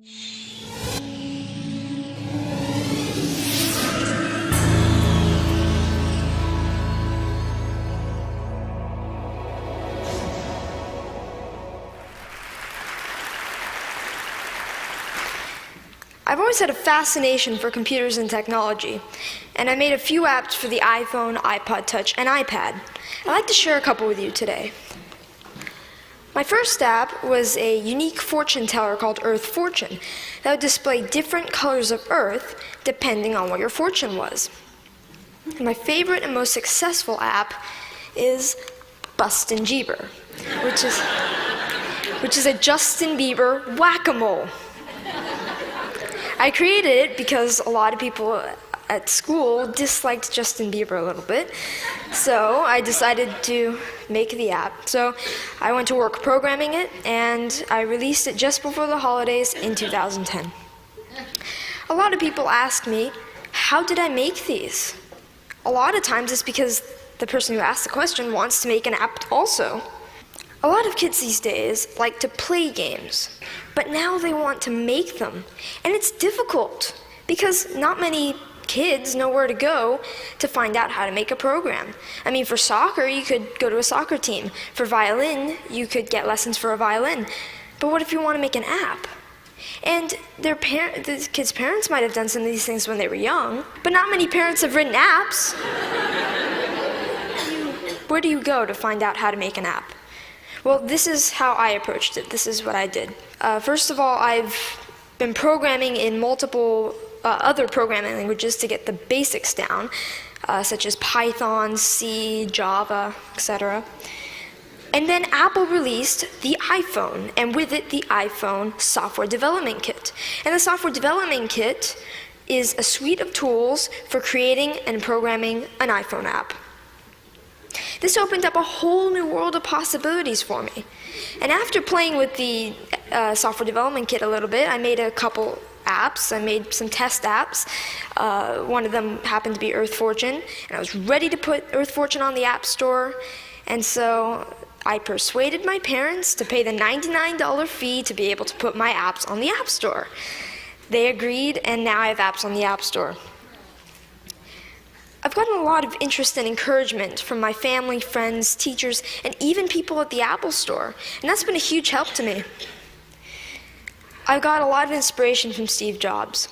I've always had a fascination for computers and technology, and I made a few apps for the iPhone, iPod Touch, and iPad. I'd like to share a couple with you today. My first app was a unique fortune teller called Earth Fortune that would display different colors of Earth depending on what your fortune was. And my favorite and most successful app is Bustin' Jeeber, which is a Justin Bieber whack-a-mole. I created it because a lot of people at school disliked Justin Bieber a little bit, so I decided to make the app. So I went to work programming it, and I released it just before the holidays in 2010. A lot of people ask me, how did I make these? A lot of times it's because the person who asked the question wants to make an app also. A lot of kids these days like to play games, but now they want to make them. And it's difficult because not many kids know where to go to find out how to make a program. I mean, for soccer, you could go to a soccer team. For violin, you could get lessons for a violin. But what if you want to make an app? And the kids' parents might have done some of these things when they were young, but not many parents have written apps. Where do you go to find out how to make an app? Well, this is how I approached it. This is what I did. First of all, I've been programming in multiple other programming languages to get the basics down, such as Python, C, Java, etc. And then Apple released the iPhone, and with it, the iPhone Software Development Kit. And the Software Development Kit is a suite of tools for creating and programming an iPhone app. This opened up a whole new world of possibilities for me. And after playing with the Software Development Kit a little bit, I made a couple apps. I made some test apps. One of them happened to be Earth Fortune, and I was ready to put Earth Fortune on the App Store. And so I persuaded my parents to pay the $99 fee to be able to put my apps on the App Store. They agreed, and now I have apps on the App Store. I've gotten a lot of interest and encouragement from my family, friends, teachers, and even people at the Apple Store, and that's been a huge help to me. I got a lot of inspiration from Steve Jobs.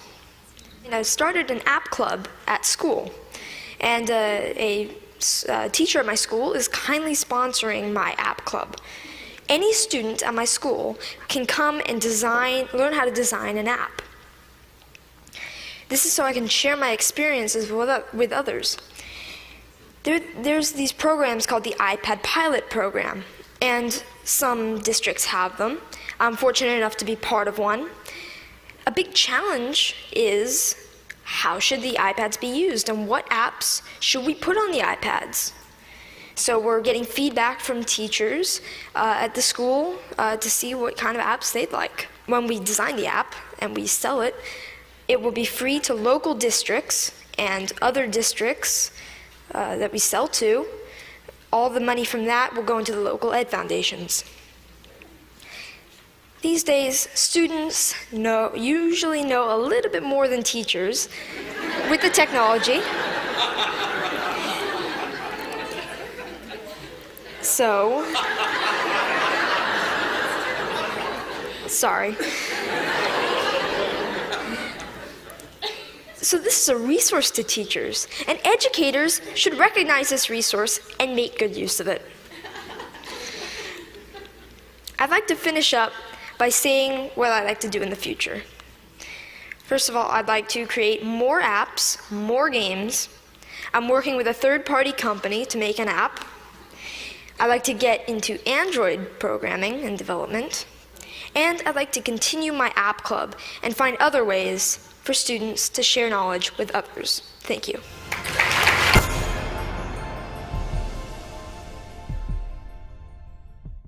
And I started an app club at school, and a teacher at my school is kindly sponsoring my app club. Any student at my school can come and learn how to design an app. This is so I can share my experiences with others. There's these programs called the iPad Pilot Program, and some districts have them. I'm fortunate enough to be part of one. A big challenge is, how should the iPads be used, and what apps should we put on the iPads? So we're getting feedback from teachers at the school to see what kind of apps they'd like. When we design the app and we sell it, it will be free to local districts and other districts that we sell to. All the money from that will go into the local ed foundations. These days, students usually know a little bit more than teachers with the technology. So, sorry. So this is a resource to teachers, and educators should recognize this resource and make good use of it. I'd like to finish up by saying what I'd like to do in the future. First of all, I'd like to create more apps, more games. I'm working with a third-party company to make an app. I'd like to get into Android programming and development. And I'd like to continue my app club and find other ways for students to share knowledge with others. Thank you.